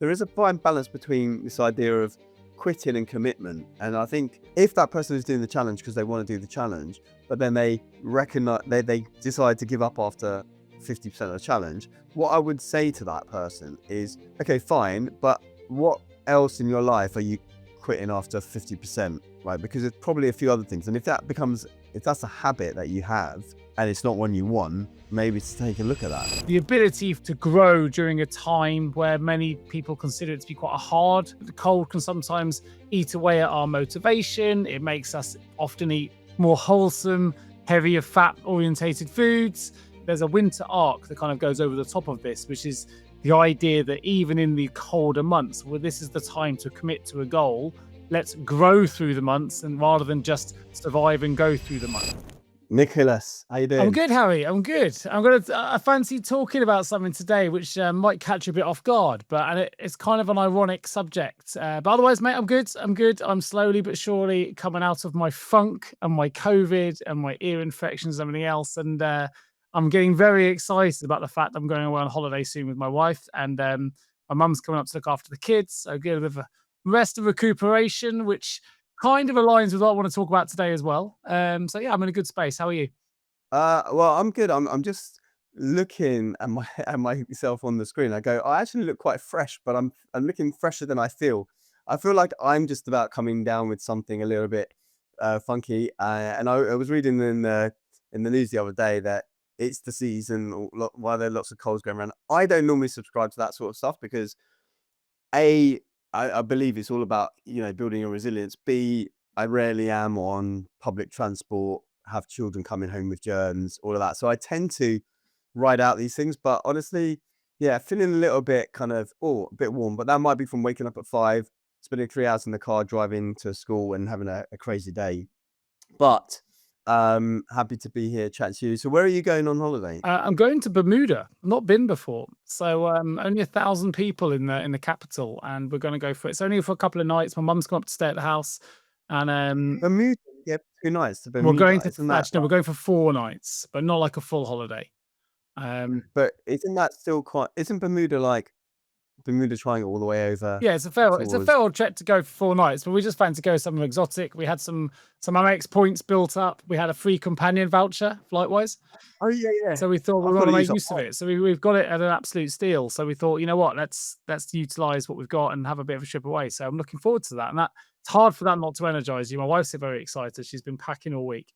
there is a fine balance between this idea of quitting and commitment. And I think if that person is doing the challenge because they want to do the challenge, but then they recognize they decide to give up after 50% of the challenge, what I would say to that person is, okay, fine, but what else in your life are you quitting after 50%, right? Because it's probably a few other things. And if that's a habit that you have and it's not one you want, maybe to take a look at that. The ability to grow during a time where many people consider it to be quite hard. The cold can sometimes eat away at our motivation. It makes us often eat more wholesome, heavier fat orientated foods. There's a winter arc that kind of goes over the top of this, which is the idea that even in the colder months, well, this is the time to commit to a goal. Let's grow through the months, and rather than just survive and go through the month. Nicholas, how you doing? I'm good, Harry. I'm good. I fancy talking about something today which might catch you a bit off guard, but it's kind of an ironic subject. But otherwise, mate, I'm good. I'm good. I'm slowly but surely coming out of my funk and my COVID and my ear infections and everything else. And I'm getting very excited about the fact I'm going away on holiday soon with my wife. And my mum's coming up to look after the kids. So get a bit of a rest and recuperation, which kind of aligns with what I want to talk about today as well. So yeah, I'm in a good space. How are you? Well, I'm good. I'm just looking at my at myself on the screen. I go, I actually look quite fresh, but I'm looking fresher than I feel. I feel like I'm just about coming down with something a little bit funky. And I was reading in the news the other day that it's the season, or why there are lots of colds going around. I don't normally subscribe to that sort of stuff because A, I believe it's all about, building a resilience. B, I rarely am on public transport, have children coming home with germs, all of that. So I tend to ride out these things. But honestly, yeah, feeling a little bit a bit warm. But that might be from waking up at 5, spending 3 hours in the car, driving to school and having a crazy day. But happy to be here chatting to you. So where are you going on holiday? I'm going to Bermuda. I've not been before, so only 1,000 people in the capital, and we're going to go for it. It's only for a couple of nights. My mum's come up to stay at the house, and Bermuda, yeah, 2 nights to we're going Bermuda. to Isn't that actually no, we're going for 4 nights, but not like a full holiday. but isn't that still quite, isn't Bermuda like Bermuda Triangle all the way over Yeah, it's a fair towards? old trek to go for 4 nights, but we just fancy to go somewhere exotic. We had some Amex points built up. We had a free companion voucher flight-wise. Oh, yeah, yeah. So we thought I we thought want to it make used up use of it. So we've got it at an absolute steal. So we thought, you know what, let's utilize what we've got and have a bit of a trip away. So I'm looking forward to that. And it's hard for that not to energize you. My wife's very excited. She's been packing all week.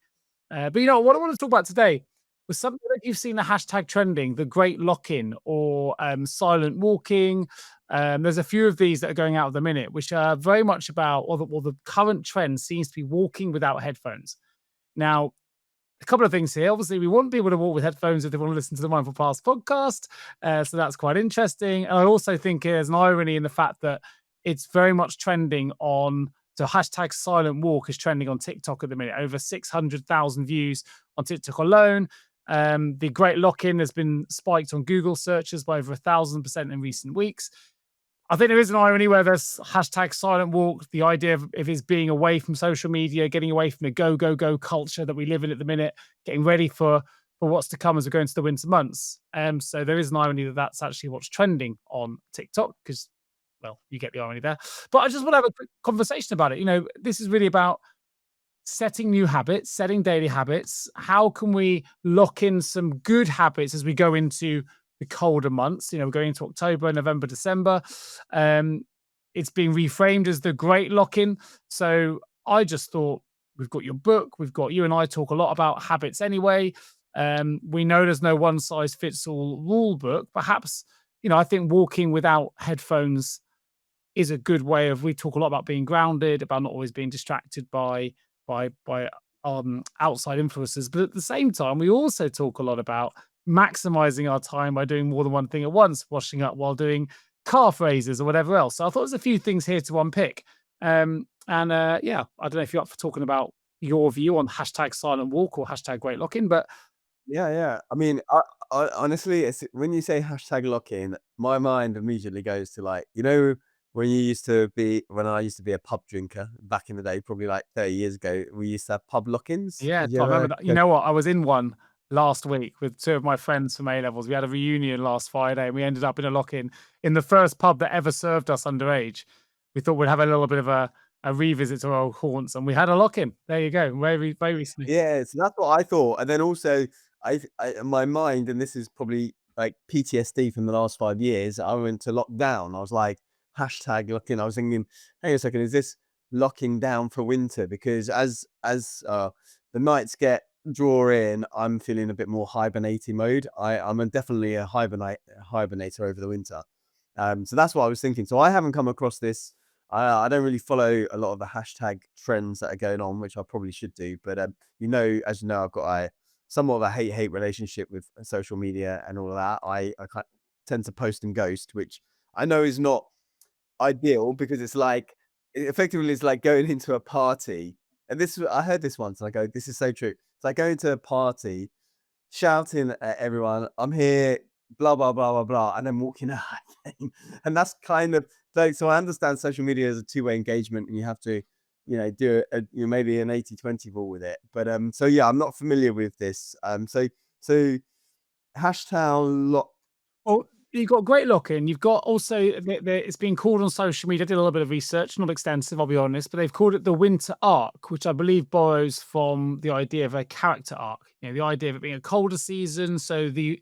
But what I want to talk about today was something that you've seen the hashtag trending, the great lock-in or silent walking. There's a few of these that are going out at the minute, which are very much about, or the current trend seems to be walking without headphones. Now, a couple of things here. Obviously, we want people to walk with headphones if they want to listen to the Mindful Past podcast. So that's quite interesting. And I also think there's an irony in the fact that it's very much trending on, so hashtag silent walk is trending on TikTok at the minute. Over 600,000 views on TikTok alone. The great lock-in has been spiked on Google searches by over 1,000% in recent weeks. I think there is an irony where there's hashtag silent walk, the idea of is being away from social media, getting away from the go culture that we live in at the minute, getting ready for what's to come as we go into the winter months. So there is an irony that that's actually what's trending on TikTok because, well, you get the irony there. But I just want to have a quick conversation about it. This is really about setting new habits, setting daily habits. How can we lock in some good habits as we go into the colder months? We're going into October, November, December. It's being reframed as the great lock-in. So I just thought, we've got your book, you and I talk a lot about habits anyway. We know there's no one size fits all rule book. Perhaps, I think walking without headphones is a good way of, we talk a lot about being grounded, about not always being distracted by outside influences. But at the same time, we also talk a lot about maximizing our time by doing more than one thing at once, washing up while doing calf raises or whatever else. So I thought there's a few things here to unpick. Yeah, I don't know if you're up for talking about your view on hashtag silent walk or hashtag great lock-in, but Yeah. I mean, I honestly, when you say hashtag lock-in, my mind immediately goes to when I used to be a pub drinker back in the day, probably like 30 years ago, we used to have pub lock-ins. yeah, Did you I remember ever that. You go? know what? I was in one last week with two of my friends from A levels. We had a reunion last Friday, and we ended up in a lock-in in the first pub that ever served us underage. We thought we'd have a little bit of a revisit to our old haunts, and we had a lock-in. There you go, very recently. Yeah, so that's what I thought, and then also in my mind, and this is probably like PTSD from the last 5 years, I went to lockdown. I was like, hashtag locking. I was thinking, hang on a second, is this locking down for winter? Because as the nights draw in, I'm feeling a bit more hibernating mode. Definitely a hibernator over the winter. So that's what I was thinking. So I haven't come across this. I don't really follow a lot of the hashtag trends that are going on, which I probably should do. But as you know, I've got a somewhat of a hate relationship with social media and all of that. Tend to post and ghost, which I know is not ideal because it's like effectively it's like going into a party. And I heard this once, and I go, this is so true. It's like going to a party shouting at everyone, "I'm here, blah, blah, blah, blah, blah," and then walking out again. And that's kind of like, so I understand social media is a two-way engagement and you have to, do maybe an 80-20 rule with it. But so yeah, I'm not familiar with this. So hashtag lot. Well, you've got great lock-in. You've got also it's been called on social media. I did a little bit of research, not extensive, I'll be honest, but they've called it the winter arc, which I believe borrows from the idea of a character arc. The idea of it being a colder season. So the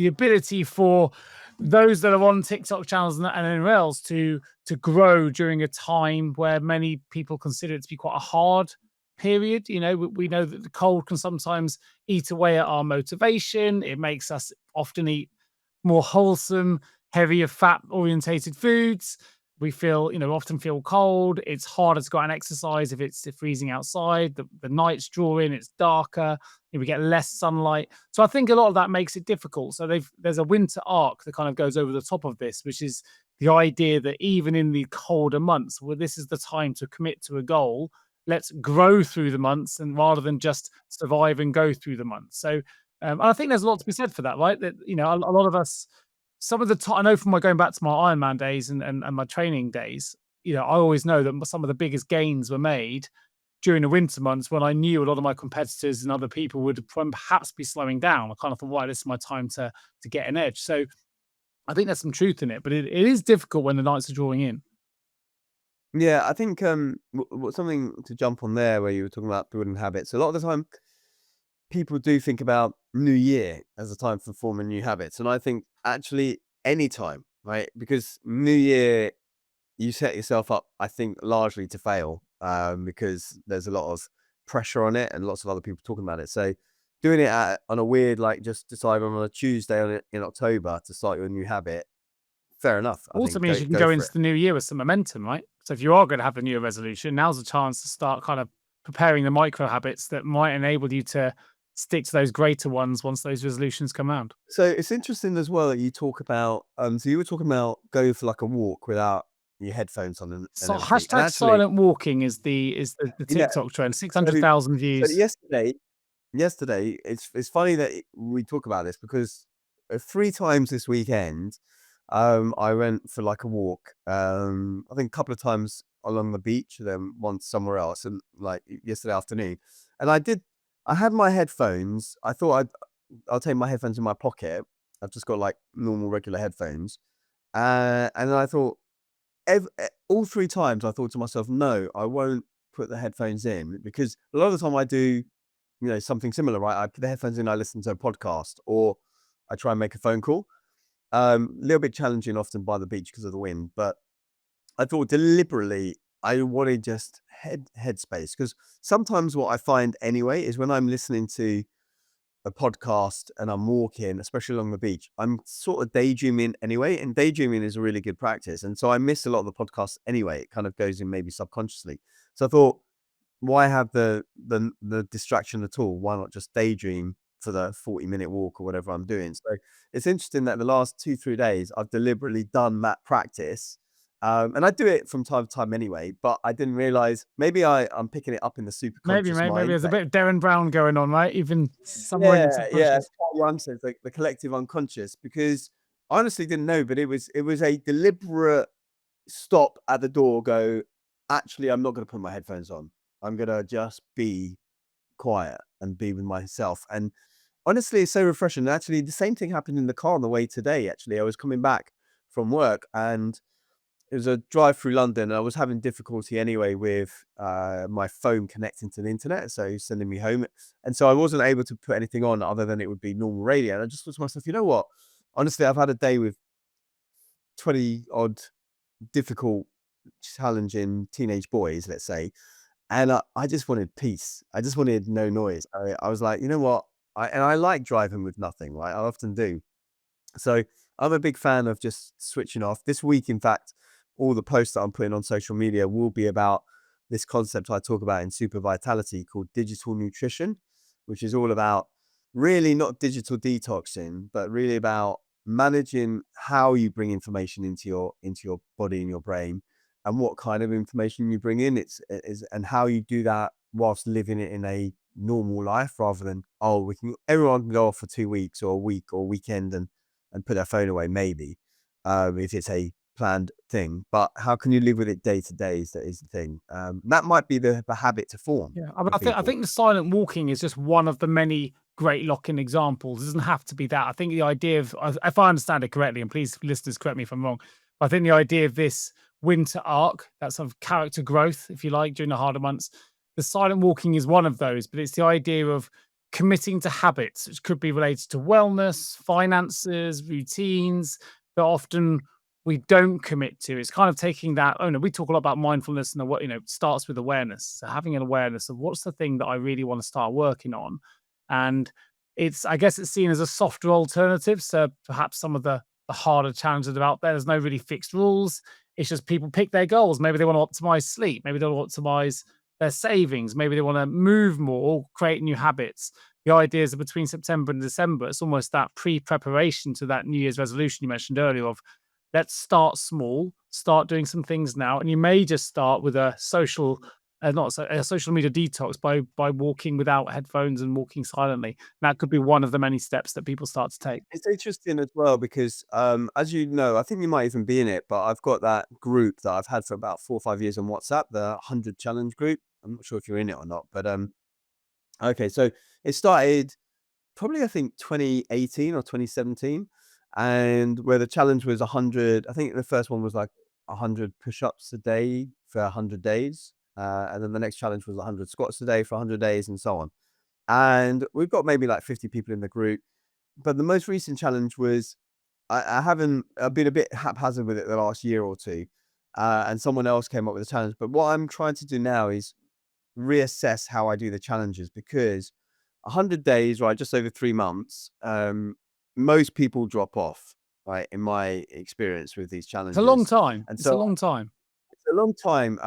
ability for those that are on TikTok channels and anywhere else to grow during a time where many people consider it to be quite a hard period. We know that the cold can sometimes eat away at our motivation. It makes us often eat more wholesome, heavier fat orientated foods. We often feel cold. It's harder to go out and exercise if it's freezing outside. The nights draw in, it's darker, and we get less sunlight. So I think a lot of that makes it difficult. So there's a winter arc that kind of goes over the top of this, which is the idea that even in the colder months, well, this is the time to commit to a goal. Let's grow through the months, and rather than just survive and go through the months. So I think there's a lot to be said for that, right? That a lot of us, some of the time, I know from my going back to my Ironman days and my training days, I always know that some of the biggest gains were made during the winter months when I knew a lot of my competitors and other people would perhaps be slowing down. I kind of thought, right, this is my time to get an edge. So I think there's some truth in it, but it is difficult when the nights are drawing in. Yeah, I think something to jump on there where you were talking about building habits. A lot of the time, people do think about New Year as a time for forming new habits, and I think actually any time, right? Because New Year, you set yourself up, I think, largely to fail, because there's a lot of pressure on it and lots of other people talking about it. So doing it on a weird, like just decide on a Tuesday in October to start your new habit, fair enough. I Also think means you can go go for into it. the new year with some momentum, right? So if you are going to have a new resolution, now's a chance to start kind of preparing the micro habits that might enable you to stick to those greater ones once those resolutions come out. So it's interesting as well that you talk about, so you were talking about going for like a walk without your headphones on and So everything. And hashtag actually, silent walking is the yeah, TikTok trend, so 600,000 so views. yesterday, it's funny that we talk about this because 3 times this weekend, I went for like a walk. I think a couple of times along the beach, then once somewhere else, and like yesterday afternoon. And I had my headphones. I thought I'll take my headphones in my pocket. I've just got like normal regular headphones. And then I thought all 3 times I thought to myself, no, I won't put the headphones in because a lot of the time I do, something similar, right? I put the headphones in, I listen to a podcast or I try and make a phone call. A little bit challenging often by the beach because of the wind, but I thought deliberately I wanted just headspace because sometimes what I find anyway is when I'm listening to a podcast and I'm walking, especially along the beach, I'm sort of daydreaming anyway, and daydreaming is a really good practice. And so I miss a lot of the podcasts anyway. It kind of goes in maybe subconsciously. So I thought, why have the distraction at all? Why not just daydream for the 40-minute walk or whatever I'm doing? So it's interesting that the last 2-3 days I've deliberately done that practice. And I do it from time to time anyway, but I didn't realize maybe I'm picking it up in the super Maybe, conscious mate, maybe mind there's a that bit of Darren Brown going on, right? Even somewhere in your yeah, subconscious. it's Carl Jung says, like, the collective unconscious, because I honestly didn't know, but it was a deliberate stop at the door, go, "Actually, I'm not gonna put my headphones on. I'm gonna just be quiet and be with myself." Honestly, it's so refreshing. Actually, the same thing happened in the car on the way today, actually. I was coming back from work, and it was a drive through London. And I was having difficulty anyway with, my phone connecting to the internet, so sending me home, and so I wasn't able to put anything on other than it would be normal radio, and I just thought to myself, "You know what? Honestly, I've had a day with 20 odd difficult, challenging teenage boys, let's say, and I just wanted peace. I just wanted no noise. I was like, "You know what?" I like driving with nothing, right? I often do. So I'm a big fan of just switching off. This week, in fact, all the posts that I'm putting on social media will be about this concept I talk about in Super Vitality called digital nutrition, which is all about really not digital detoxing, but really about managing how you bring information into your body and your brain, and what kind of information you bring in. And how you do that whilst living it in a normal life, rather than, oh, we can everyone can go off for 2 weeks or a week or weekend and put their phone away, maybe, if it's a planned thing. But how can you live with it day to day is the thing. That might be the habit to form Yeah, for I people. think the silent walking is just one of the many great lock-in examples. It doesn't have to be that. I think the idea of, if I understand it correctly, and please, listeners, correct me if I'm wrong, but I think the idea of this winter arc, that sort of character growth, if you like, during the harder months, the silent walking is one of those. But it's the idea of committing to habits, which could be related to wellness, finances, routines that often we don't commit to. It's kind of taking that. Oh no, we talk a lot about mindfulness, and the what, starts with awareness. So having an awareness of what's the thing that I really want to start working on, and it's, I guess it's seen as a softer alternative. So perhaps some of the harder challenges that are out there. There's no really fixed rules. It's just people pick their goals. Maybe they want to optimize sleep. Maybe they want to optimize their savings. Maybe they want to move more or create new habits. The idea is that between September and December, it's almost that pre-preparation to that New Year's resolution you mentioned earlier of, let's start small, start doing some things now, and you may just start with a social, not so, a social media detox by walking without headphones and walking silently. That could be one of the many steps that people start to take. It's interesting as well because, as you know, I think you might even be in it, but I've got that group that I've had for about 4 or 5 years on WhatsApp, the 100 challenge group. I'm not sure if you're in it or not, but okay, so it started probably, I think, 2018 or 2017, and where the challenge was 100. I think the first one was like 100 push-ups a day for 100 days, and then the next challenge was 100 squats a day for 100 days, and so on. And we've got maybe like 50 people in the group. But the most recent challenge was, I haven't I've been a bit haphazard with it the last year or two, and someone else came up with a challenge. But what I'm trying to do now is reassess how I do the challenges, because 100 days, right, just over 3 months, most people drop off, right, in my experience with these It's a long challenges. time. And It's a so long time. it's a long time,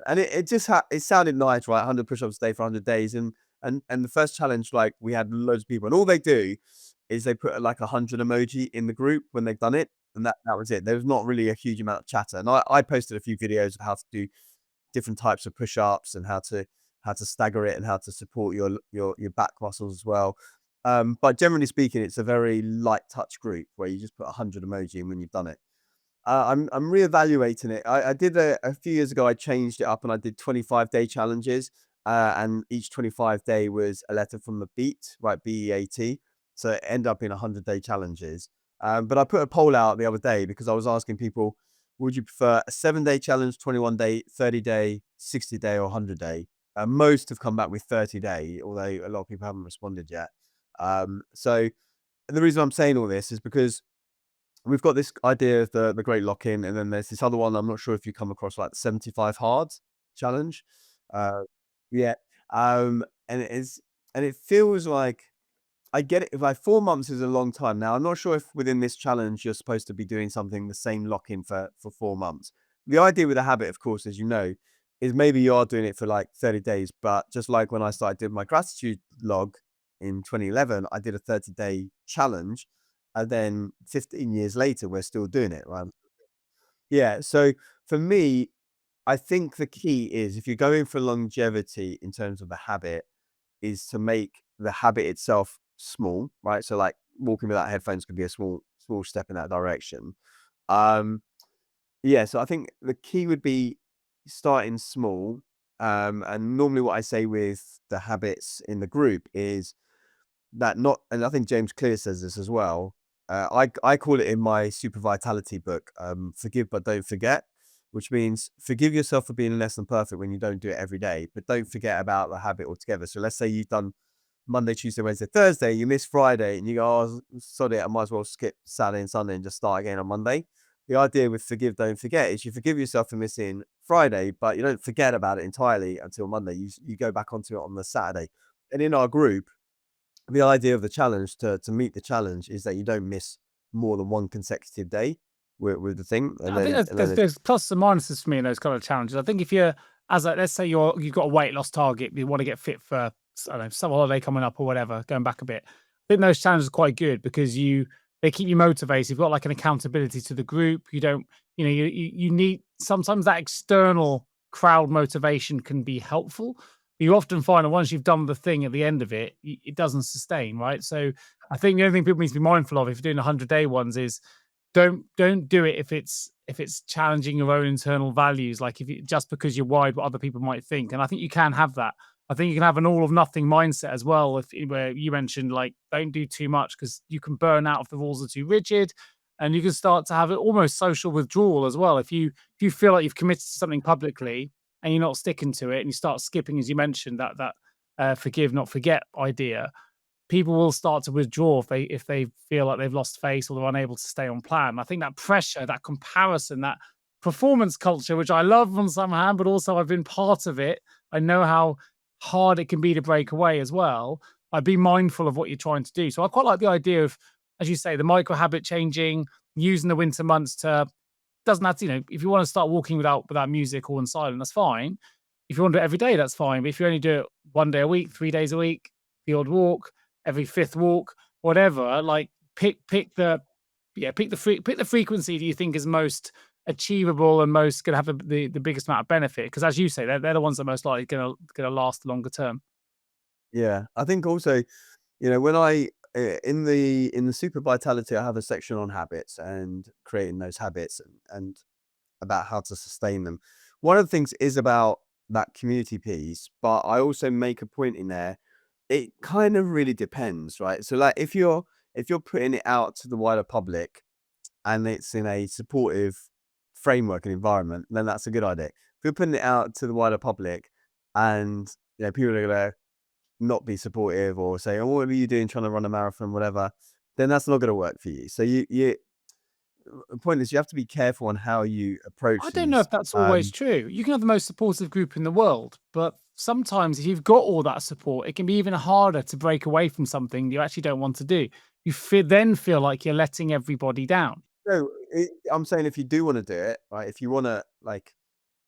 and it just it sounded nice, right? 100 push-ups a day for 100 days, and the first challenge, like, we had loads of people, and all they do is they put, like, a 100 emoji in the group when they've done it, and that was it. There was not really a huge amount of chatter, and I posted a few videos of how to do different types of push-ups, and how to stagger it, and how to support your back muscles as well. But generally speaking, it's a very light touch group where you just put a 100 emoji in when you've done it. I'm reevaluating it. I did a few years ago. I changed it up and I did 25-day challenges, and each 25-day was a letter from the beat, right? BEAT. So it ended up in 100-day challenges. But I put a poll out the other day because I was asking people, would you prefer a 7-day challenge, 21-day, 30-day, 60-day, or 100-day? Most have come back with 30-day, although a lot of people haven't responded yet. So the reason I'm saying all this is because we've got this idea of the great lock-in, and then there's this other one. I'm not sure if you come across, like, the 75 hard challenge. Uh, yeah, and it feels like I get it. Like, 4 months is a long time. Now, I'm not sure if within this challenge you're supposed to be doing something the same lock-in for 4 months. The idea with a habit, of course, as you know, is maybe you are doing it for, like, 30 days, but just like when I started doing my gratitude log in 2011, I did a 30-day challenge, and then 15 years later, we're still doing it, right? Yeah, so for me, I think the key is, if you're going for longevity in terms of the habit, is to make the habit itself small, right? So, like, walking without headphones could be a small step in that direction. Um, yeah, so I think the key would be starting small. And normally what I say with the habits in the group is that not, and I think James Clear says this as well. I call it in my super vitality book, forgive but don't forget, which means forgive yourself for being less than perfect when you don't do it every day, but don't forget about the habit altogether. So let's say you've done Monday, Tuesday, Wednesday, Thursday, you miss Friday, and you go, oh, sod it, I might as well skip Saturday and Sunday and just start again on Monday. The idea with forgive, don't forget is you forgive yourself for missing Friday, but you don't forget about it entirely until Monday. You go back onto it on the Saturday. And in our group, the idea of the challenge to meet the challenge is that you don't miss more than one consecutive day with the thing. And I think then, there's and then it's, there's pluses and minuses for me in those kind of challenges. I think if you're as a let's say you've got a weight loss target, you want to get fit for I don't know, some holiday coming up or whatever, going back a bit. I think those challenges are quite good because they keep you motivated. You've got like an accountability to the group. You don't, you need sometimes that external crowd motivation can be helpful. But you often find that once you've done the thing at the end of it, it doesn't sustain, right? So I think the only thing people need to be mindful of if you're doing 100-day ones is don't do it if it's challenging your own internal values, like if you just because you're worried what other people might think. And I think you can have that. I think you can have an all of nothing mindset as well. If where you mentioned like don't do too much because you can burn out if the rules are too rigid, and you can start to have it almost social withdrawal as well. If you feel like you've committed to something publicly and you're not sticking to it, and you start skipping, as you mentioned, that forgive not forget idea, people will start to withdraw if they feel like they've lost face or they're unable to stay on plan. I think that pressure, that comparison, that performance culture, which I love on some hand, but also I've been part of it. I know how hard it can be to break away as well. I'd be mindful of what you're trying to do. So I quite like the idea of, as you say, the micro habit changing, using the winter months to doesn't have to, if you want to start walking without music or in silent, that's fine. If you want to do it every day, that's fine. But if you only do it 1 day a week, 3 days a week, the odd walk, every fifth walk, whatever, like pick the frequency that you think is most achievable and most gonna have the biggest amount of benefit. Because as you say, they're the ones that are most likely gonna last longer term. yeah, I think also, when in the super vitality, I have a section on habits and creating those habits and about how to sustain them. One of the things is about that community piece, but I also make a point in there. It kind of really depends, right? So like if you're putting it out to the wider public and it's in a supportive framework and environment, then that's a good idea. If you're putting it out to the wider public and people are gonna not be supportive or say, "Oh, what are you doing trying to run a marathon, whatever," then that's not gonna work for you. So the point is you have to be careful on how you I approach don't know these. if that's always true. You can have the most supportive group in the world, but sometimes if you've got all that support, it can be even harder to break away from something you actually don't want to do. Then feel like you're letting everybody down. No, I'm saying if you do wanna do it, right, if you wanna, like,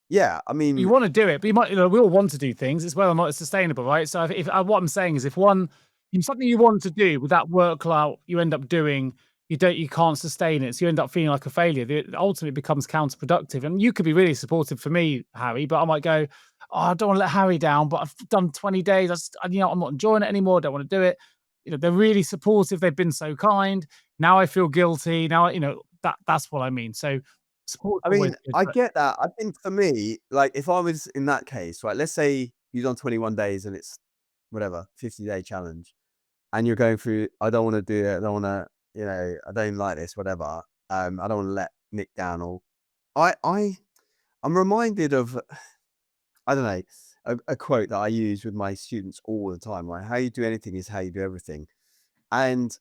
yeah, I You mean, want to do it, but we all want to do things. It's whether or not it's sustainable, right? So what I'm saying is, if something you want to do with that workload you end up doing, you can't sustain it, so you end up feeling like a failure. It ultimately becomes counterproductive. And you could be really supportive for me, Harry, but I might go, oh, I don't want to let Harry down, but I've done 20 days. I'm not enjoying it anymore. I don't want to do it. They're really supportive. They've been so kind. Now I feel guilty. Now, that's what I mean. So support's I always mean, good, I but get that. I think for me, like, if I was in that case, right, let's say you've done 21 days and it's whatever, 50-day challenge, and you're going through, I don't wanna do it, I don't wanna, I don't like this, whatever. I don't wanna let Nick down or I I'm reminded of, I don't know, a quote that I use with my students all the time, right? "How you do anything is how you do everything." And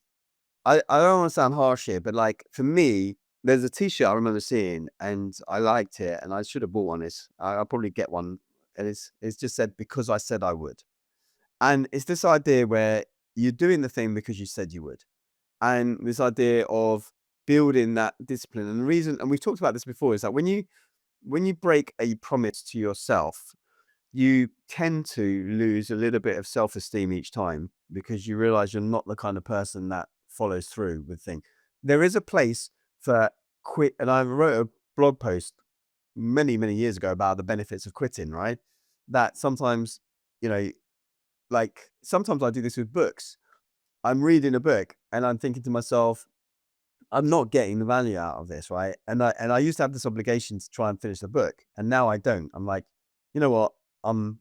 I don't wanna sound harsh here, but, like, for me, there's a T-shirt I remember seeing, and I liked it, and I should have bought one. I'll probably get one, and it's just said, "Because I said I would." And it's this idea where you're doing the thing because you said you would, and this idea of building that discipline, and the reason, and we've talked about this before, is that when you break a promise to yourself, you tend to lose a little bit of self-esteem each time because you realize you're not the kind of person that follows through with things. There is a place for quit, and I wrote a blog post many, many years ago about the benefits of quitting, right? That sometimes, you know, like sometimes I do this with books. I'm reading a book and I'm thinking to myself, I'm not getting the value out of this, right? And I used to have this obligation to try and finish the book, and now I don't. I'm like, you know what? I'm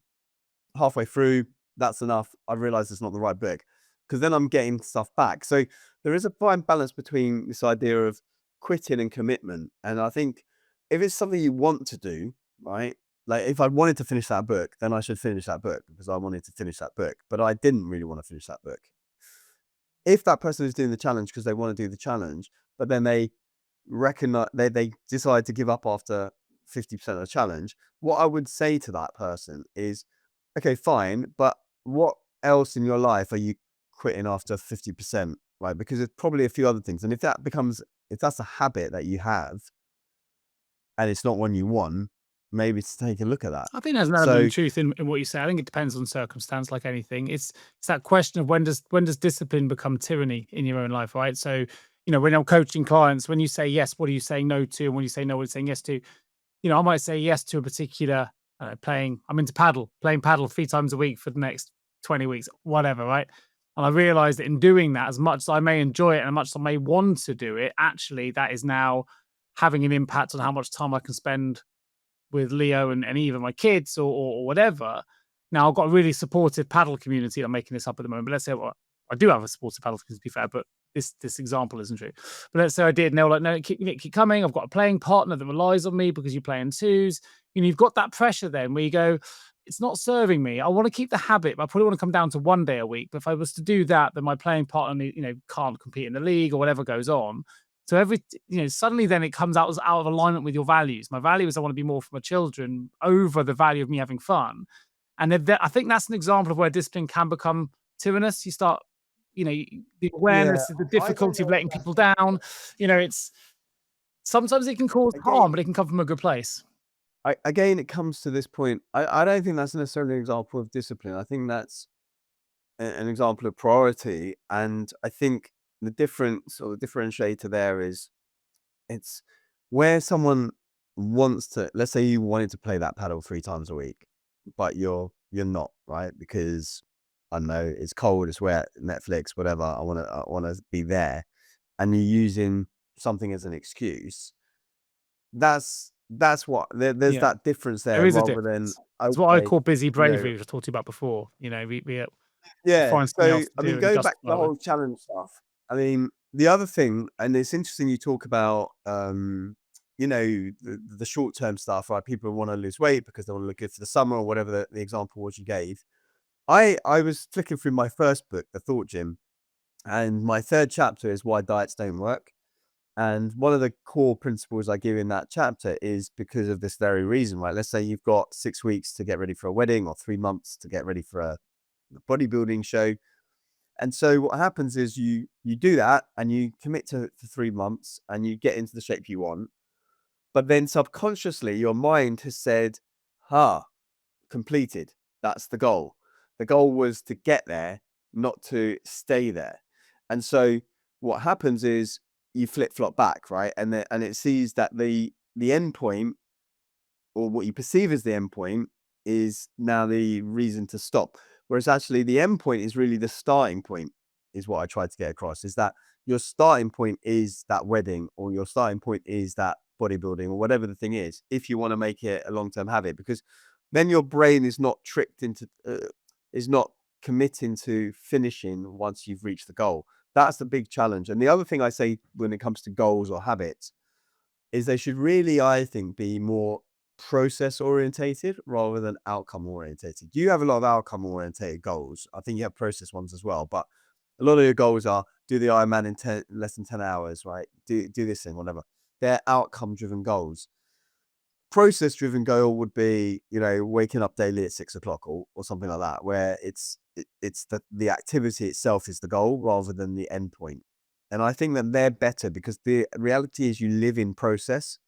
halfway through. That's enough. I realize it's not the right book. because then I'm getting stuff back. So there is a fine balance between this idea of quitting and commitment. And I think if it's something you want to do, right? Like if I wanted to finish that book, then I should finish that book because I wanted to finish that book, but I didn't really want to finish that book. If that person is doing the challenge because they want to do the challenge, but then they recognize they decide to give up after 50% of the challenge, what I would say to that person is, okay, fine, but what else in your life are you quitting after 50%, right? Because there's probably a few other things. And if that's a habit that you have and it's not one you want, maybe to take a look at that. I think there's an element So of truth in what you say. I think it depends on circumstance, like anything. It's that question of when does discipline become tyranny in your own life, right? So, when I'm coaching clients, when you say yes, what are you saying no to? And when you say no, what are you saying yes to? I might say yes to a particular playing. I'm into playing paddle 3 times a week for the next 20 weeks, whatever, right? And I realized that in doing that, as much as I may enjoy it and as much as I may want to do it, actually, that is now having an impact on how much time I can spend with Leo and even my kids or whatever. Now I've got a really supportive paddle community. I'm making this up at the moment, but let's say I do have a supportive paddle community, to be fair, but this example isn't true. But let's say I did, and they were like, "No, keep coming. I've got a playing partner that relies on me because you play in twos." You've got that pressure then where you go, "It's not serving me. I want to keep the habit, but I probably want to come down to 1 day a week. But if I was to do that, then my playing partner, can't compete in the league or whatever goes on." So suddenly then it comes out of alignment with your values. My value is I want to be more for my children over the value of me having fun. And I think that's an example of where discipline can become tyrannous. You start, the yeah, awareness of the I don't difficulty of know if letting that's people down. It's sometimes it can cause harm, again. but it can come from a good place. Again, it comes to this point. I don't think that's necessarily an example of discipline. I think that's an example of priority. And I think the difference or the differentiator there is it's where someone wants to, let's say you wanted to play that paddle 3 times a week, but you're not, right? Because I don't know, it's cold, it's wet, Netflix, whatever. I wanna be there. And you're using something as an excuse. That's what there's Yeah, that difference there there is a rather than, difference. It's what I okay, call busy you know. bravery, which I talked to you about before. We Yeah, find something so, else to I mean, do and going back to justify the it with. whole challenge stuff, I mean, the other thing, and it's interesting you talk about, the short-term stuff, right? People wanna lose weight because they wanna look good for the summer or whatever the example was you gave. I was flicking through my first book, The Thought Gym, and my 3rd chapter is Why Diets Don't Work. And one of the core principles I give in that chapter is because of this very reason, right? Let's say you've got 6 weeks to get ready for a wedding or 3 months to get ready for a bodybuilding show. And so what happens is you do that and you commit to for 3 months and you get into the shape you want. But then subconsciously your mind has said, "Ha, completed. That's the goal." The goal was to get there, not to stay there. And so what happens is you flip-flop back, right? And it sees that the end point, or what you perceive as the end point, is now the reason to stop. Whereas actually the end point is really the starting point, is what I tried to get across, is that your starting point is that wedding, or your starting point is that bodybuilding, or whatever the thing is, if you want to make it a long-term habit, because then your brain is not tricked into, is not committing to finishing once you've reached the goal. That's the big challenge. And the other thing I say when it comes to goals or habits is they should really, I think, be more process orientated rather than outcome orientated. You have a lot of outcome orientated goals. I think you have process ones as well, but a lot of your goals are do the Ironman in less than 10 hours, right? Do this thing, whatever. They're outcome driven goals. Process driven goal would be, waking up daily at 6 o'clock or something like that, where it's the activity itself is the goal rather than the end point. And I think that they're better because the reality is you live in process.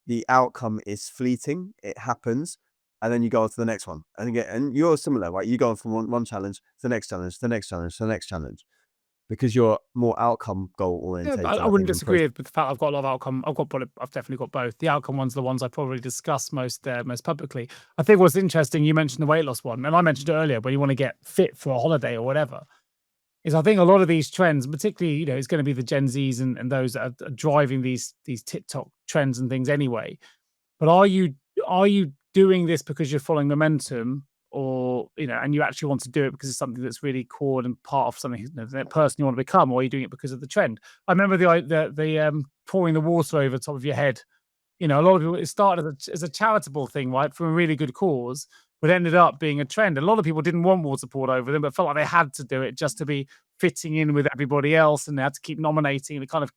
The outcome is fleeting. It happens. And then you go on to the next one. And you're similar, right? You go on from one challenge to the next challenge, to the next challenge, to the next challenge, because you're more outcome goal Yeah, but orientated, I I wouldn't think, than disagree process. with the fact I've got a lot of outcome. I've definitely got both. The outcome ones are the ones I probably discuss most publicly. I think what's interesting, you mentioned the weight loss one, and I mentioned it earlier, when you want to get fit for a holiday or whatever, is I think a lot of these trends, particularly, it's going to be the Gen Zs and those that are driving these TikTok trends and things anyway. But are you doing this because you're following momentum, or and you actually want to do it because it's something that's really core and part of something, that person you want to become, or are you doing it because of the trend? I remember the pouring the water over the top of your head. A lot of people, it started as a charitable thing, right, from a really good cause, but ended up being a trend. A lot of people didn't want water poured over them, but felt like they had to do it just to be fitting in with everybody else, and they had to keep nominating, and it kind of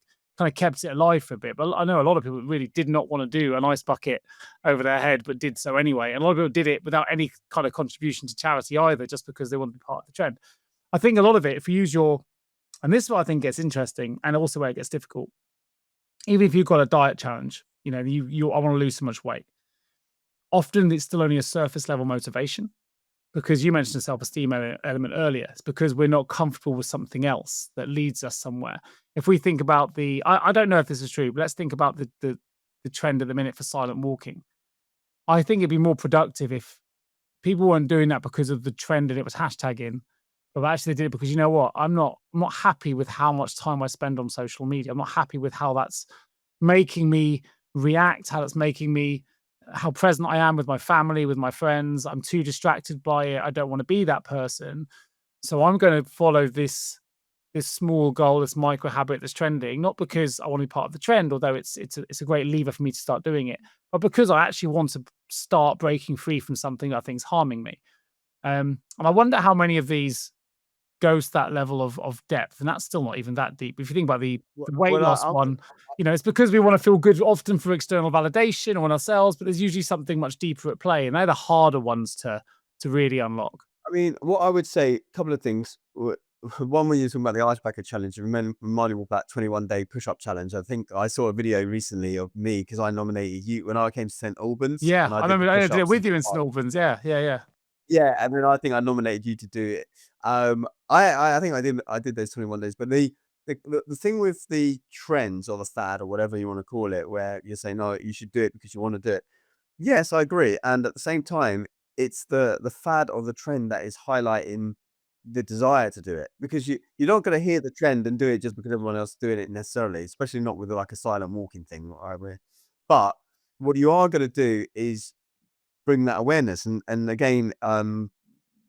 kept it alive for a bit. But I know a lot of people really did not want to do an ice bucket over their head, but did so anyway. And a lot of people did it without any kind of contribution to charity either, just because they wanted to be part of the trend. I think a lot of it, if you use and this is what I think gets interesting, and also where it gets difficult. Even if you've got a diet challenge, I want to lose so much weight. Often it's still only a surface level motivation, because you mentioned the self-esteem element earlier. It's because we're not comfortable with something else that leads us somewhere. If we think about I don't know if this is true, but let's think about the trend at the minute for silent walking. I think it'd be more productive if people weren't doing that because of the trend and it was hashtagging, but actually they did it because, you know what, I'm not happy with how much time I spend on social media. I'm not happy with how that's making me react, how present I am with my family, with my friends. I'm too distracted by it. I don't want to be that person. So I'm going to follow this small goal, this micro habit that's trending, not because I want to be part of the trend, although it's a great lever for me to start doing it, but because I actually want to start breaking free from something that I think is harming me. And I wonder how many of these goes to that level of depth, and that's still not even that deep. If you think about Well, the weight well, loss I'll one, it's because we want to feel good, often for external validation or on ourselves, but there's usually something much deeper at play, and they're the harder ones to really unlock. I mean, what I would say, a couple of things. One, when you're talking about the ice bucket challenge, reminded me of that 21-day push-up challenge. I think I saw a video recently of me because I nominated you when I came to St Albans Yeah, and I I did the remember I did it push-ups with and you in stuff. St Albans. Yeah, yeah, yeah. Yeah, and then I think I nominated you to do it. I think I did those 21 days, but the thing with the trends or the fad or whatever you want to call it, where you're saying, no, you should do it because you want to do it. Yes, I agree. And at the same time, it's the fad or the trend that is highlighting the desire to do it. Because you're not gonna hear the trend and do it just because everyone else is doing it necessarily, especially not with like a silent walking thing, right? But what you are gonna do is bring that awareness. And again,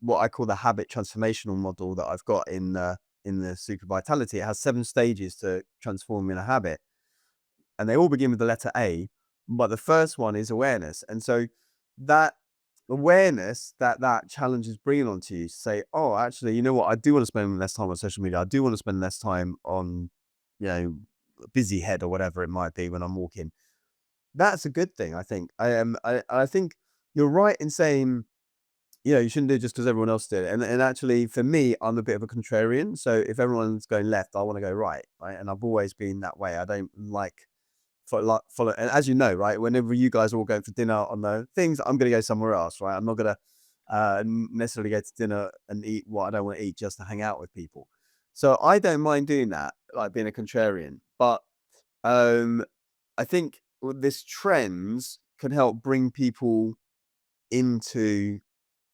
what I call the habit transformational model that I've got in the Super Vitality, it has 7 stages to transform in a habit, and they all begin with the letter A, but the first one is awareness. And so that awareness that challenge is bringing onto you to say, oh, actually, you know what? I do want to spend less time on social media. I do want to spend less time on, a busy head or whatever it might be when I'm walking. That's a good thing, I think. I think you're right in saying, you shouldn't do it just because everyone else did it. And actually, for me, I'm a bit of a contrarian. So if everyone's going left, I want to go right. Right. And I've always been that way. I don't like follow. And as you know, right, whenever you guys are all going for dinner on the things, I'm going to go somewhere else, right? I'm not going to necessarily go to dinner and eat what I don't want to eat just to hang out with people. So I don't mind doing that, like being a contrarian. But um, I think this trends can help bring people into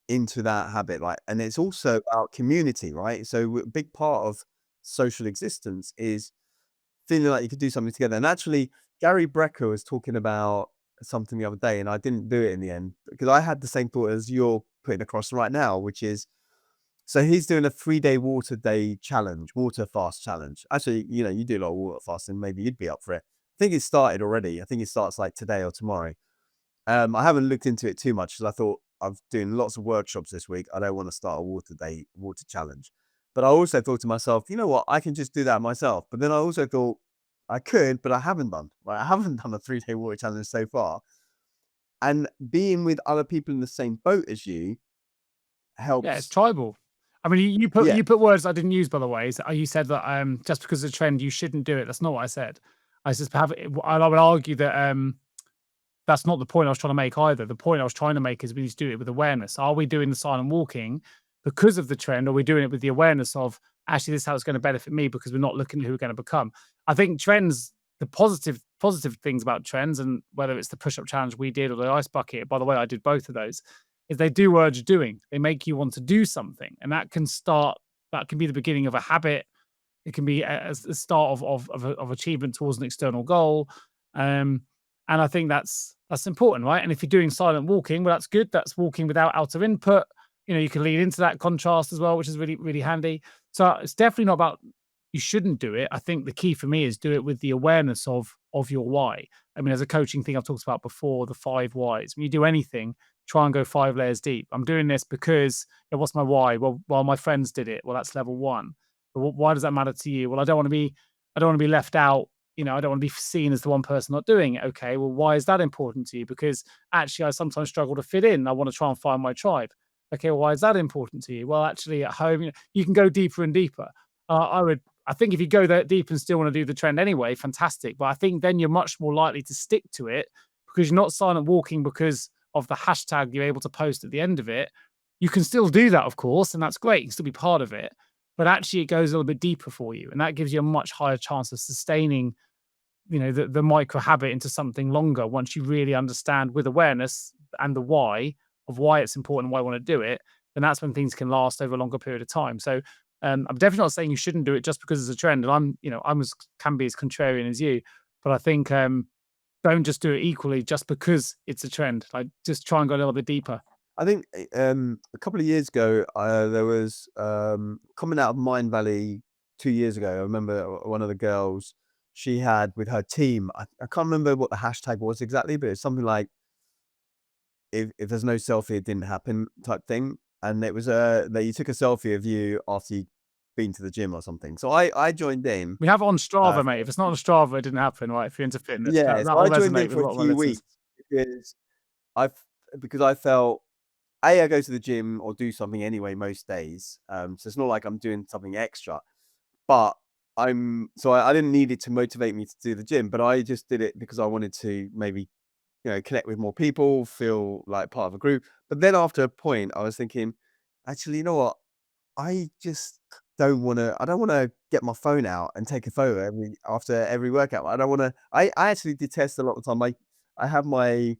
that habit, like, and it's also about community, right? So a big part of social existence is feeling like you could do something together. And actually, Gary Brecker was talking about something the other day, and I didn't do it in the end because I had the same thought as you're putting across right now, which is, so he's doing a 3-day water day challenge, water fast challenge. Actually, you do a lot of water fasting, maybe you'd be up for it. I think it started already. I think it starts like today or tomorrow. I haven't looked into it too much because I thought I'm doing lots of workshops this week. I don't want to start a water challenge. But I also thought to myself, you know what? I can just do that myself. But then I also thought I could, but I haven't done. Right? I haven't done a 3-day water challenge so far. And being with other people in the same boat as you Yeah, it's helps. tribal. I mean, Yeah. you put words I didn't use, by the way. So you said that just because of the trend, you shouldn't do it. That's not what I said. I just have. I would argue that that's not the point I was trying to make either. The point I was trying to make is we need to do it with awareness. Are we doing the silent walking because of the trend, or are we doing it with the awareness of actually this is how it's going to benefit me because we're not looking at who we're going to become? I think trends, the positive things about trends, and whether it's the push-up challenge we did or the ice bucket, by the way, I did both of those, is they do urge doing. They make you want to do something, and that can be the beginning of a habit. It can be a start of achievement towards an external goal. Um, and I think that's important, right? And if you're doing silent walking, well, that's good. That's walking without outer input. you can lean into that contrast as well, which is really, really handy. So it's definitely not about you shouldn't do it. I think the key for me is do it with the awareness of your why. I mean, as a coaching thing I've talked about before, the 5 whys. When you do anything, try and go 5 layers deep. I'm doing this because, what's my why? Well, my friends did it. Well, that's level 1. But why does that matter to you? Well, I don't want to be left out. I don't want to be seen as the one person not doing it. Okay, well, why is that important to you? Because actually, I sometimes struggle to fit in. I want to try and find my tribe. Okay, well, why is that important to you? Well, actually, at home, you can go deeper and deeper. I think if you go that deep and still want to do the trend anyway, fantastic. But I think then you're much more likely to stick to it because you're not silent walking because of the hashtag you're able to post at the end of it. You can still do that, of course, and that's great. You can still be part of it. But actually, it goes a little bit deeper for you. And that gives you a much higher chance of sustaining, the micro habit into something longer once you really understand with awareness and the why of why it's important and why I want to do it. Then that's when things can last over a longer period of time. So I'm definitely not saying you shouldn't do it just because it's a trend. And I'm as can be as contrarian as you, but I think don't just do it equally just because it's a trend. Like just try and go a little bit deeper. I think a couple of years ago, there was coming out of Mind Valley 2 years ago. I remember one of the girls she had with her team. I can't remember what the hashtag was exactly, but it's something like if there's no selfie, it didn't happen type thing. And it was that you took a selfie of you after you been to the gym or something. So I joined in. We have it on Uh, Strava, mate. If it's not on Strava, it didn't happen, right? If you're into fitness, yeah, that so I will joined resonate in with for a a lot of my few listeners. weeks because I've because I felt I go to the gym or do something anyway most days. So it's not like I'm doing something extra, but I didn't need it to motivate me to do the gym, but I just did it because I wanted to maybe, connect with more people, feel like part of a group. But then after a point, I was thinking, actually, you know what? I just I don't wanna get my phone out and take a photo after every workout. I don't wanna I actually detest a lot of the time. I have my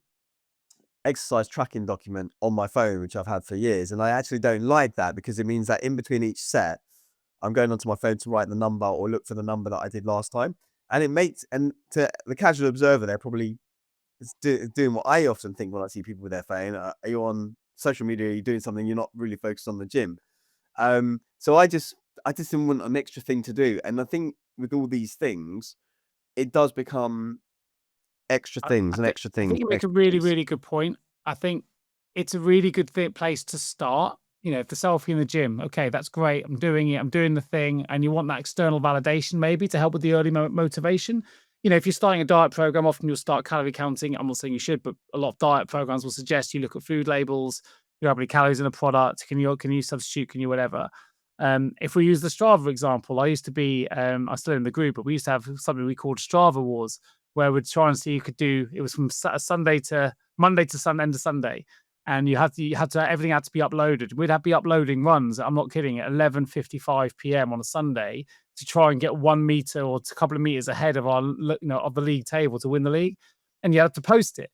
exercise tracking document on my phone, which I've had for years, and I actually don't like that because it means that in between each set, I'm going onto my phone to write the number or look for the number that I did last time. And it makes and to the casual observer, they're probably doing what I often think when I see people with their phone. Are you on social media? Are you doing something? You're not really focused on the gym. So I just didn't want an extra thing to do. And I think with all these things, it does become extra things and extra I think things you and make a extra really, things. really good point. I think it's a really good place to start. If the selfie in the gym, okay, that's great. I'm doing it. I'm doing the thing, and you want that external validation maybe to help with the early motivation. If you're starting a diet program, often you'll start calorie counting. I'm not saying you should, but a lot of diet programs will suggest you look at food labels. How many calories in a product? Can you substitute? Can you whatever? If we use the Strava example, I used to be, I still in the group, but we used to have something we called Strava Wars, where we'd try and see you could do. It was from Sunday to Monday to end of Sunday, and you had to everything had to be uploaded. We'd have be uploading runs. I'm not kidding. At 11:55 p.m. on a Sunday to try and get 1 meter or a couple of meters ahead of of the league table to win the league, and you have to post it.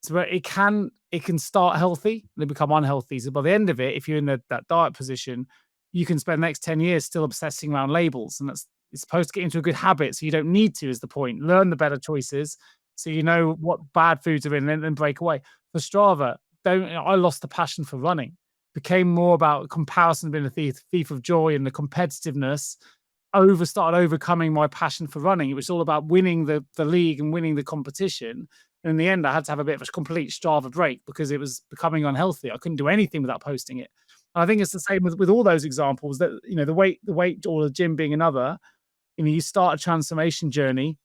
So it can start healthy and then become unhealthy. So by the end of it, if you're in that diet position, you can spend the next 10 years still obsessing around labels. And it's supposed to get into a good habit. So you don't need to, is the point. Learn the better choices so you know what bad foods are in and then break away. For Strava, I lost the passion for running. Became more about comparison being a thief of joy and the competitiveness started overcoming my passion for running. It was all about winning the league and winning the competition. And in the end, I had to have a bit of a complete Strava break because it was becoming unhealthy. I couldn't do anything without posting it. And I think it's the same with all those examples that the weight or the gym being another. You start a transformation journey,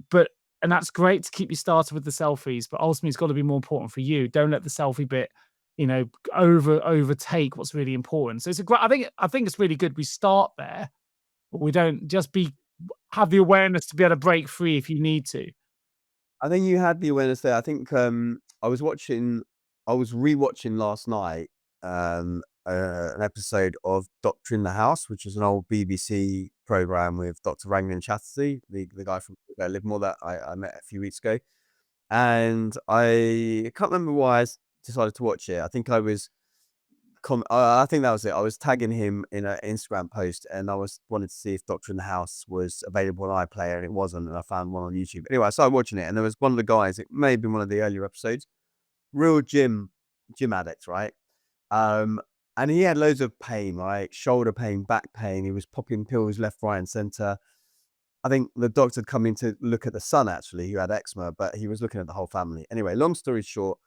but and that's great to keep you started with the selfies, but ultimately it's got to be more important for you. Don't let the selfie bit, overtake what's really important. So it's a great. I think it's really good we start there, but we don't just have the awareness to be able to break free if you need to. I think you had the awareness there. I think, I was rewatching last night, an episode of Doctor in the House, which is an old BBC program with Dr. Rangan Chatterjee, the guy from Live More that I met a few weeks ago. And I can't remember why decided to watch it. I think I was I think that was it. I was tagging him in an Instagram post, and I wanted to see if Doctor in the House was available on iPlayer, and it wasn't. And I found one on YouTube. Anyway, I started watching it, and there was one of the guys. It may have been one of the earlier episodes. Real gym addict, right? Um, and he had loads of pain, like shoulder pain, back pain. He was popping pills left, right, and center. I think the doctor had come in to look at the son actually, who had eczema, but he was looking at the whole family. Anyway, long story short,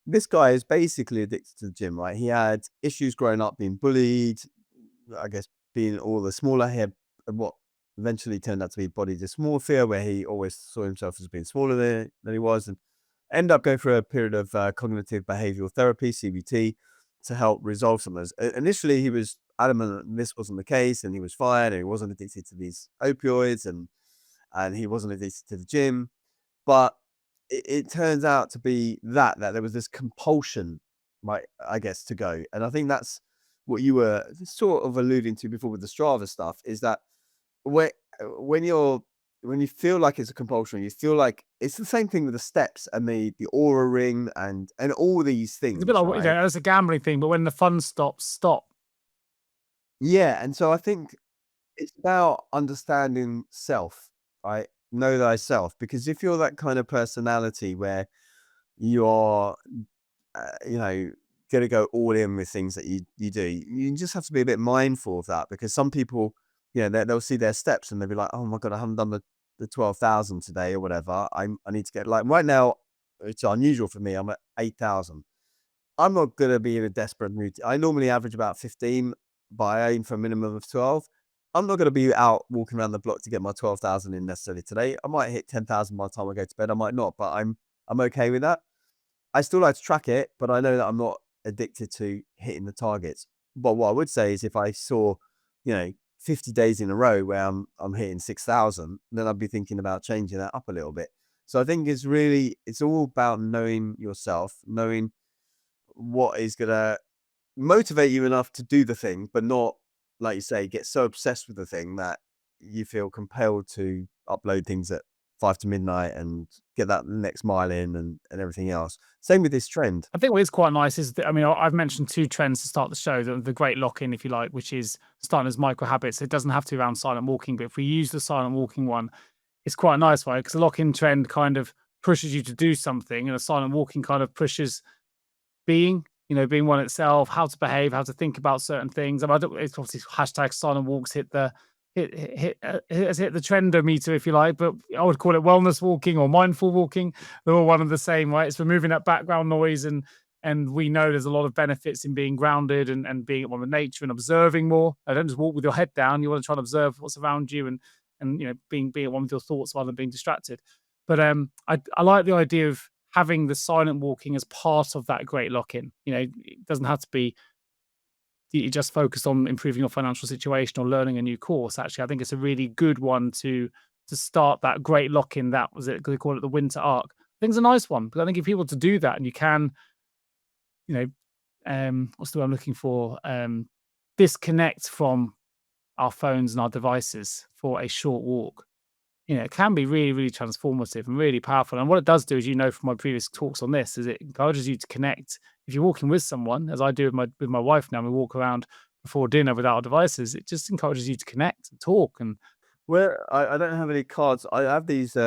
this guy is basically addicted to the gym, right? He had issues growing up, being bullied, I guess being all the smaller. He had what eventually turned out to be body dysmorphia, where he always saw himself as being smaller than he was, and ended up going through a period of cognitive behavioral therapy, CBT, to help resolve some of those. Initially, he was adamant that this wasn't the case, and he was fine, and he wasn't addicted to these opioids, and he wasn't addicted to the gym. But it turns out to be that there was this compulsion, right, I guess, to go. And I think that's what you were sort of alluding to before with the Strava stuff, is that when when you're when you feel like it's a compulsion, you feel like it's the same thing with the steps and the aura ring and all these It's a bit things, like, you right? know, it's a gambling thing, but when the fun stops, stop. Yeah. And so I think it's about understanding self, right? Know thyself. Because if you're that kind of personality where you're you know, gonna go all in with things that you do. You just have to be a bit mindful of that, because some people, they'll see their steps and they'll be like, "Oh my god, I haven't done the 12,000 today or whatever. I need to get," like right now, it's unusual for me. I'm at 8,000. I'm not gonna be in a desperate mood. I normally average about 15, but I aim for a minimum of 12. I'm not gonna be out walking around the block to get my 12,000 in necessarily today. I might hit 10,000 by the time I go to bed. I might not, but I'm okay with that. I still like to track it, but I know that I'm not addicted to hitting the targets. But what I would say is if I saw, 50 days in a row where I'm hitting 6,000, then I'd be thinking about changing that up a little bit. So I think it's all about knowing yourself, knowing what is gonna motivate you enough to do the thing, but not, like you say, get so obsessed with the thing that you feel compelled to upload things at 5 to midnight and get that next mile in and everything else. Same with this trend. I think what is quite nice is that, I mean, I've mentioned 2 trends to start the show, the great lock-in, if you like, which is starting as micro habits. It doesn't have to be around silent walking, but if we use the silent walking one, it's quite a nice way, because the lock-in trend kind of pushes you to do something, and a silent walking kind of pushes being, being one itself, how to behave, how to think about certain things. I mean, I don't, it's obviously hashtag silent walks hit the has hit the trendometer, if you like, but I would call it wellness walking or mindful walking. They're all one and the same, right? It's removing that background noise, and we know there's a lot of benefits in being grounded and being at one with nature and observing more. I don't just walk with your head down. You want to try and observe what's around you, and being at one with your thoughts rather than being distracted. But I like the idea of having the silent walking as part of that great lock-in. It doesn't have to be you just focused on improving your financial situation or learning a new course. Actually, I think it's a really good one to start that great lock-in. That was it. They call it the winter arc. I think it's a nice one, because I think if people to do that, and you can, you know, what's the word I'm looking for? Disconnect from our phones and our devices for a short walk. It can be really, really transformative and really powerful. And what it does do, as you know from my previous talks on this, is it encourages you to connect. If you're walking with someone, as I do with my wife now, we walk around before dinner without our devices. It just encourages you to connect and talk. And Where I don't have any cards. I have these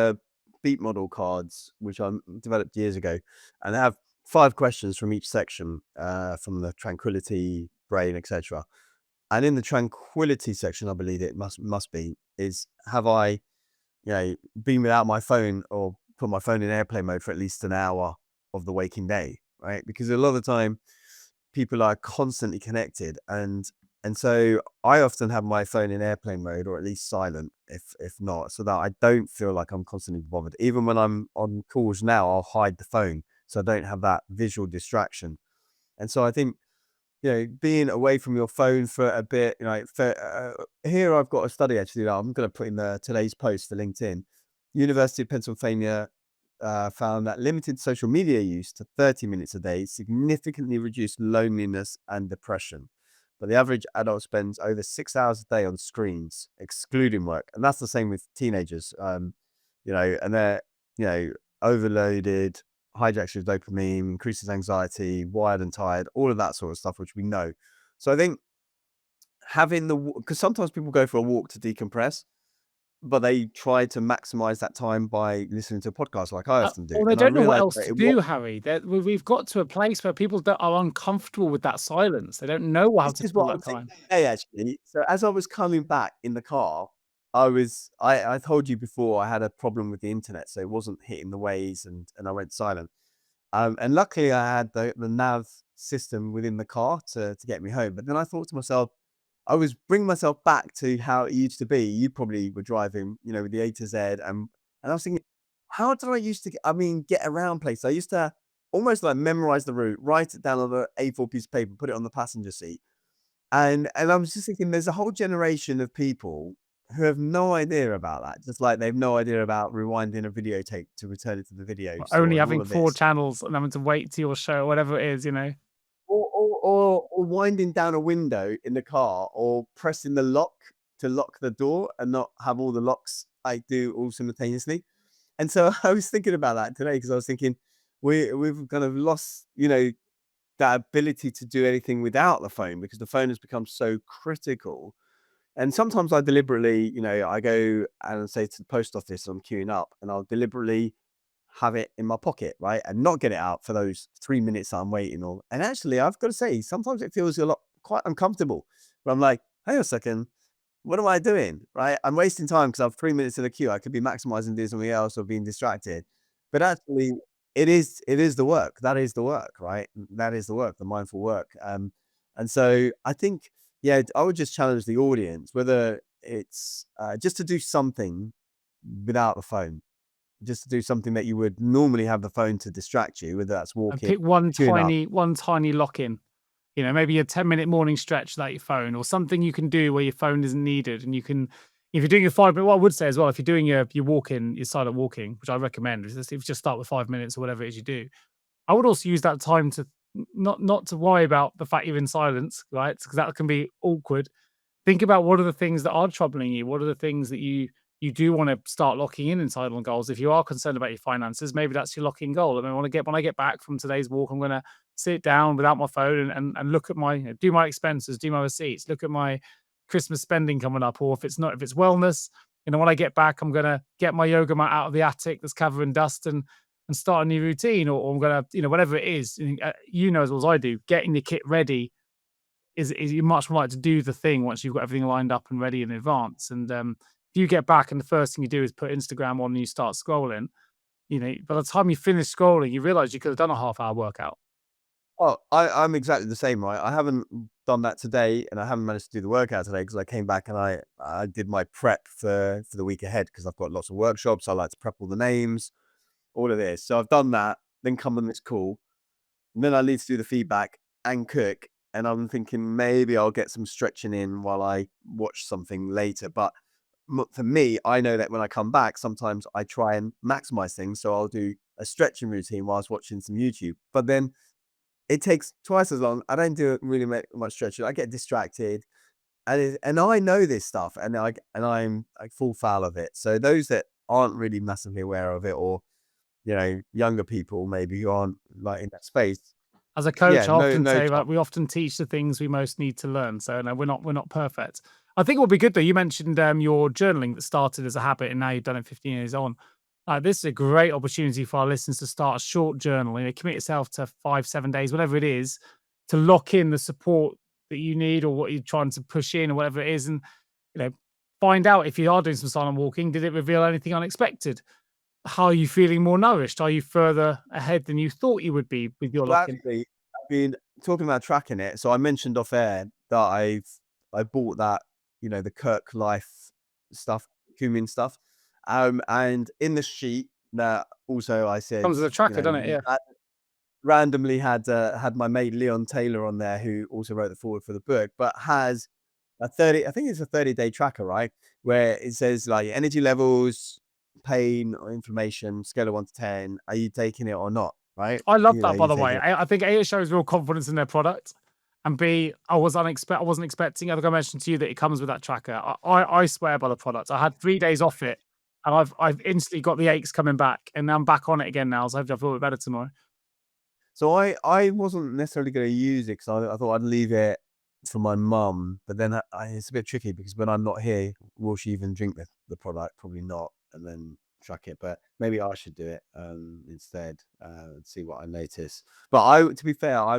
beat model cards, which I developed years ago, and they have 5 questions from each section, from the tranquility, brain, etc. And in the tranquility section, I believe it must be, is have I, been without my phone or put my phone in airplane mode for at least an hour of the waking day, right? Because a lot of the time people are constantly connected, and so I often have my phone in airplane mode or at least silent, if not, so that I don't feel like I'm constantly bothered. Even when I'm on calls now, I'll hide the phone so I don't have that visual distraction. And so I think, being away from your phone for a bit, here I've got a study actually that I'm going to put in today's post for LinkedIn. University of Pennsylvania found that limited social media use to 30 minutes a day significantly reduced loneliness and depression. But the average adult spends over 6 hours a day on screens, excluding work. And that's the same with teenagers, and they're, overloaded, hijacks your dopamine, increases anxiety, wired and tired, all of that sort of stuff, which we know. So I think having because sometimes people go for a walk to decompress. but they try to maximize that time by listening to podcasts like I often do. Or they And I don't know what realized else that to do, Harry. We've got to a place where people that are uncomfortable with that silence. They don't know how this to is fill what I'm that thinking time. today, actually. So as I was coming back in the car, I told you before I had a problem with the internet, so it wasn't hitting the ways and I went silent. And luckily I had the nav system within the car to get me home. But then I thought to myself, I was bringing myself back to how it used to be. You probably were driving, with the A to Z, and I was thinking, how did I used to get around places? I used to almost like memorize the route, write it down on a A4 piece of paper, put it on the passenger seat. And I was just thinking there's a whole generation of people who have no idea about that, just like they've no idea about rewinding a videotape to return it to the video store Only and all having of 4 this. channels and having to wait till your show, whatever it is, Or winding down a window in the car or pressing the lock to lock the door and not have all the locks I do all simultaneously. And so I was thinking about that today because I was thinking we've kind of lost, that ability to do anything without the phone because the phone has become so critical. And sometimes I deliberately, I go and say to the post office, I'm queuing up, and I'll deliberately have it in my pocket, right? And not get it out for those 3 minutes I'm waiting or and actually, I've got to say, sometimes it feels a lot quite uncomfortable. But I'm like, "Hang on a second, what am I doing?" Right? I'm wasting time because I have 3 minutes in the queue. I could be maximizing doing something else or being distracted. But actually, it is the work. That is the work, right? That is the work, the mindful work. And so I think, yeah, I would just challenge the audience, whether it's, just to do something without the phone, just to do something that you would normally have the phone to distract you, whether that's and walking, pick one queuing up. tiny lock-in. Maybe a 10-minute morning stretch without your phone or something you can do where your phone isn't needed and you can if you're doing a 5 minute what I would say as well, if you're doing your walking, your silent walking, which I recommend, is if you just start with 5 minutes or whatever it is you do, I would also use that time to not to worry about the fact you're in silence, right? Because that can be awkward. Think about what are the things that are troubling you. What are the things that you do want to start locking in inside on goals. If you are concerned about your finances, maybe that's your locking goal. I mean, when I get back from today's walk, I'm going to sit down without my phone and look at my do my expenses, do my receipts, look at my Christmas spending coming up, or if it's wellness, when I get back, I'm gonna get my yoga mat out of the attic that's covered in dust and start a new routine, or I'm gonna, whatever it is. As well as I do, getting the kit ready is you much more like to do the thing once you've got everything lined up and ready in advance. And if you get back and the first thing you do is put Instagram on and you start scrolling, by the time you finish scrolling, you realize you could have done a half-hour workout. Oh, I'm exactly the same, right? I haven't done that today, and I haven't managed to do the workout today because I came back and I did my prep for the week ahead because I've got lots of workshops. I like to prep all the names, all of this. So I've done that, then come on this call, and then I need to do the feedback and cook. And I'm thinking maybe I'll get some stretching in while I watch something later. But for me, I know that when I come back, sometimes I try and maximize things. So I'll do a stretching routine whilst watching some YouTube. But then it takes twice as long. I don't do really much stretching. I get distracted, and I know this stuff, and I'm like full foul of it. So those that aren't really massively aware of it, or younger people maybe who aren't like in that space, As a yeah, coach, I no, often no say chance. that we often teach the things we most need to learn. So no, we're not perfect. I think it will be good though. You mentioned your journaling that started as a habit and now you've done it 15 years on. This is a great opportunity for our listeners to start a short journal. Commit yourself to 5, 7 days, whatever it is, to lock in the support that you need or what you're trying to push in or whatever it is, and you know, find out if you are doing some silent walking. Did it reveal anything unexpected? How are you feeling more nourished? Are you further ahead than you thought you would be with your Well, lock in? actually, I mean, talking about tracking it, so I mentioned off air that I bought that, the Kirk Life stuff, cumin stuff, and in the sheet that also I said, Comes with a tracker, doesn't it? Yeah. randomly had my mate Leon Taylor on there, who also wrote the forward for the book, but has a 30, I think it's a 30-day tracker, right? Where it says like energy levels, pain or inflammation, scale of 1 to 10, are you taking it or not, right? I love that, by You the take way. it. I think A, it shows real confidence in their product, and B, I wasn't expecting. I think I mentioned to you that it comes with that tracker. I swear by the product. I had 3 days off it, and I've instantly got the aches coming back, and I'm back on it again now. So hopefully I feel a bit better tomorrow. So I wasn't necessarily gonna use it because I thought I'd leave it for my mum, but then it's a bit tricky because when I'm not here, will she even drink the product? Probably not, and then track it. But maybe I should do it instead and see what I notice. But to be fair, I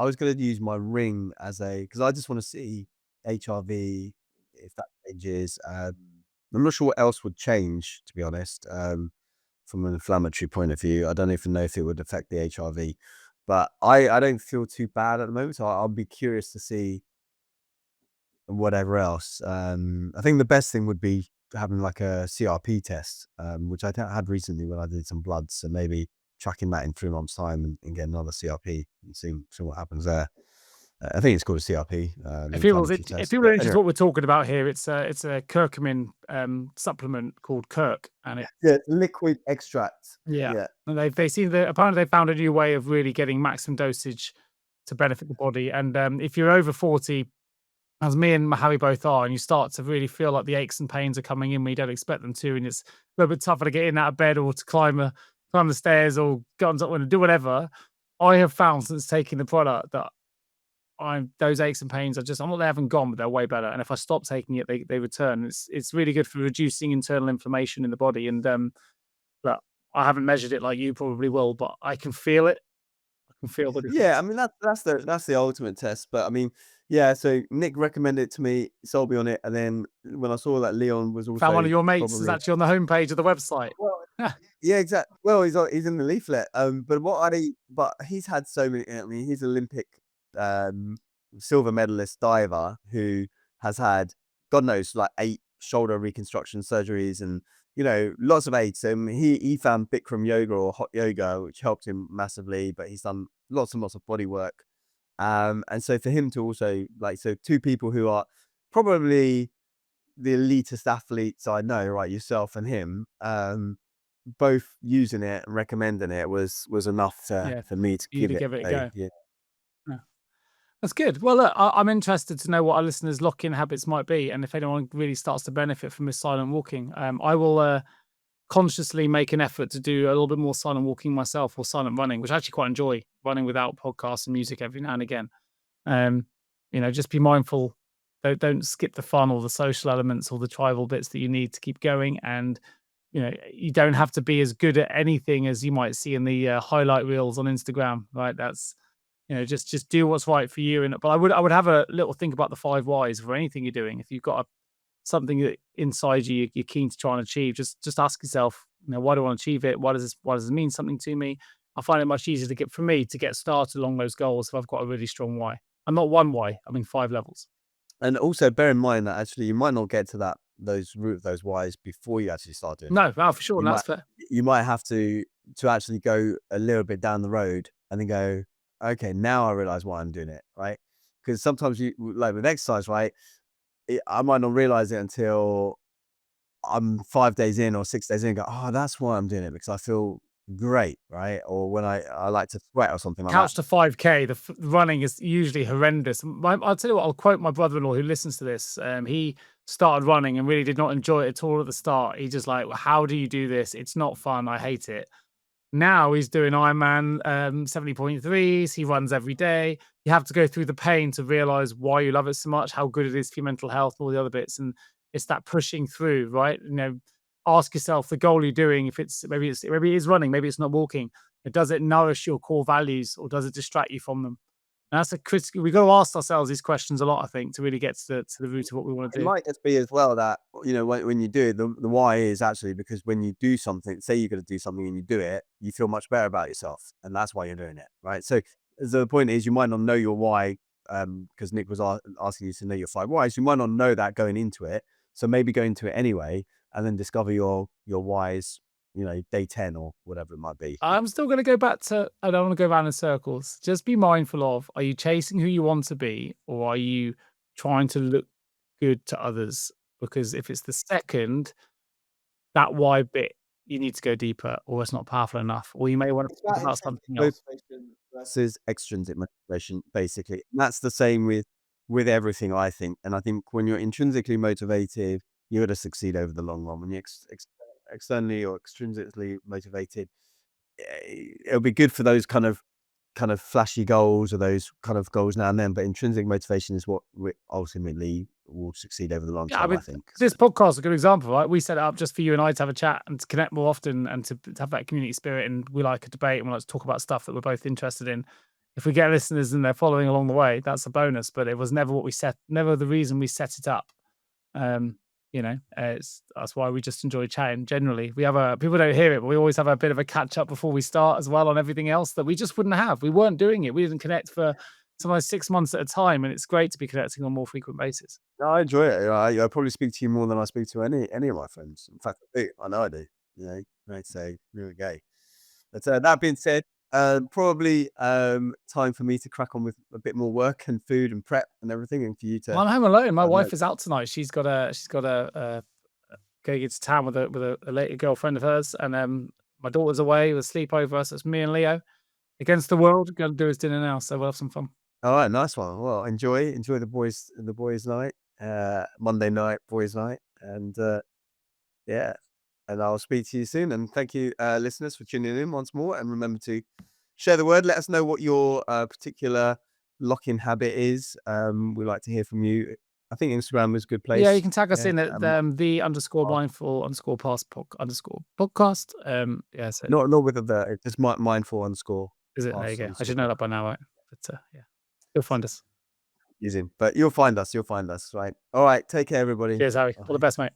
was going to use my ring as a because I just want to see HRV if that changes. I'm not sure what else would change, to be honest. From an inflammatory point of view, I don't even know if it would affect the HRV. But I don't feel too bad at the moment, so I'll be curious to see whatever else. I think the best thing would be having like a CRP test, which had recently when I did some bloods. So maybe tracking that in 3 months' time and get another CRP and see what happens there. I think it's called a CRP, inflammatory If test. people are But interested anyway, what we're talking about here, it's a curcumin supplement called Kirk, and it yeah, liquid extract. yeah, Yeah, and they seem that apparently they found a new way of really getting maximum dosage to benefit the body. And if you're over 40, as me and Harry both are, and you start to really feel like the aches and pains are coming in when you don't expect them to, and it's a little bit tougher to get in out of bed or to climb the stairs or go on top and do whatever. I have found since taking the product that I'm those aches and pains are just I'm not they haven't gone, but they're way better. And if I stop taking it, they return. It's really good for reducing internal inflammation in the body. And look, I haven't measured it like you probably will, but I can feel it. I can feel the yeah. I difference. mean that's the ultimate test. But I mean, yeah. So Nick recommended it to me, sold me on it, and then when I saw that Leon was Found one also of your mates is probably actually on the homepage of the website. well, yeah, exactly. Well, he's in the leaflet. But he's had so many. I mean, he's Olympic um, silver medalist diver who has had God knows like 8 shoulder reconstruction surgeries and lots of aids. He found Bikram yoga or hot yoga, which helped him massively. But he's done lots and lots of body work. And so for him to also two people who are probably the elitist athletes I know, right? Yourself and him, both using it and recommending it was enough Yeah, for me to for you give to it give it a a go. yeah. Yeah. That's good. Well, look, I'm interested to know what our listeners' lock-in habits might be, and if anyone really starts to benefit from this silent walking. I will consciously make an effort to do a little bit more silent walking myself or silent running, which I actually quite enjoy running without podcasts and music every now and again. Um, just be mindful. Don't skip the fun or the social elements or the tribal bits that you need to keep going. And you don't have to be as good at anything as you might see in the highlight reels on Instagram, right? That's just do what's right for you. And but I would have a little think about the 5 whys for anything you're doing. If you've got something that inside you you're keen to try and achieve, just ask yourself, why do I want to achieve it? Why does it mean something to me? I find it much easier for me to get started along those goals if I've got a really strong why. I'm not one why, I mean 5 levels. And also bear in mind that actually you might not get to those whys before you actually start doing it. No, oh, for sure, You and that's might fair. you might have to actually go a little bit down the road and then go, okay, now I realize why I'm doing it, right? Because sometimes like with exercise, right? I might not realize it until I'm 5 days in or 6 days in and go, "Oh, that's why I'm doing it because I feel great," right? Or when I like to sweat or something like that. Couch to 5K, the running is usually horrendous. I'll tell you what, I'll quote my brother-in-law who listens to this. He started running and really did not enjoy it at all at the start. He just like, how do you do this? It's not fun. I hate it. Now he's doing Ironman 70.3s. He runs every day. You have to go through the pain to realize why you love it so much, how good it is for your mental health, and all the other bits. And it's that pushing through, right? Ask yourself the goal you're doing. If maybe it is running, maybe it's not walking. Does it nourish your core values or does it distract you from them? And that's a critical. We've got to ask ourselves these questions a lot, I think, to really get to the root of what we want It to do. might just be as well that, when you do it, the why is actually because when you do something, say you're gonna do something and you do it, you feel much better about yourself, and that's why you're doing it, right? So the point is you might not know your why, because Nick was asking you to know your 5 whys. You might not know that going into it, so maybe go into it anyway and then discover your whys, day 10 or whatever it might be. I'm still going to go back to I don't want to go around in circles. Just be mindful of, are you chasing who you want to be or are you trying to look good to others? Because if it's the second, that why bit, you need to go deeper or it's not powerful enough. Or you may want to It's think about about intrinsic something else. motivation versus extrinsic motivation, basically. And that's the same with everything, I think. And I think when you're intrinsically motivated, you're going to succeed over the long run. When you're externally or extrinsically motivated, it'll be good for those kind of kind of flashy goals or those kind of goals now and then, but intrinsic motivation is what ultimately will succeed over the long Yeah, I term, I mean, think. So, this podcast is a good example, right? We set it up just for you and I to have a chat and to connect more often and to have that community spirit. And we like a debate and we like to talk about stuff that we're both interested in. If we get listeners and they're following along the way, that's a bonus. But it was never what we set, never the reason we set it up. Um, that's why we just enjoy chatting. Generally, we have a people don't hear it, but we always have a bit of a catch up before we start as well on everything else that we just wouldn't have. We weren't doing it. We didn't connect for sometimes 6 months at a time, and it's great to be connecting on a more frequent basis. no, I enjoy it. I probably speak to you more than I speak to any of my friends. In fact, I do. I know I do. Right. So here we go. But that being said, probably time for me to crack on with a bit more work and food and prep and everything, and for you to, Well, I'm home alone. My I don't know. wife is out tonight. She's got a going to town with a lady girlfriend of hers, and my daughter's away with a sleepover. So it's me and Leo against the world. Going to do his dinner now, so we'll have some fun. All right, nice one. Well, enjoy the boys' night, Monday night boys' night, and yeah, and I'll speak to you soon. And thank you, listeners, for tuning in once more. And remember to share the word. Let us know what your particular lock-in habit is. We like to hear from you. I think Instagram is a good Yeah, you place. can tag us Yeah, in at the underscore mindful underscore past underscore podcast. Yeah, so not with the just mindful underscore is it? There you pass go. I underscore should know that podcast. by now, right? But yeah, you'll find us. Using, but you'll find us. Right. All right. Take care, everybody. Cheers, Harry. All the Bye. best, mate.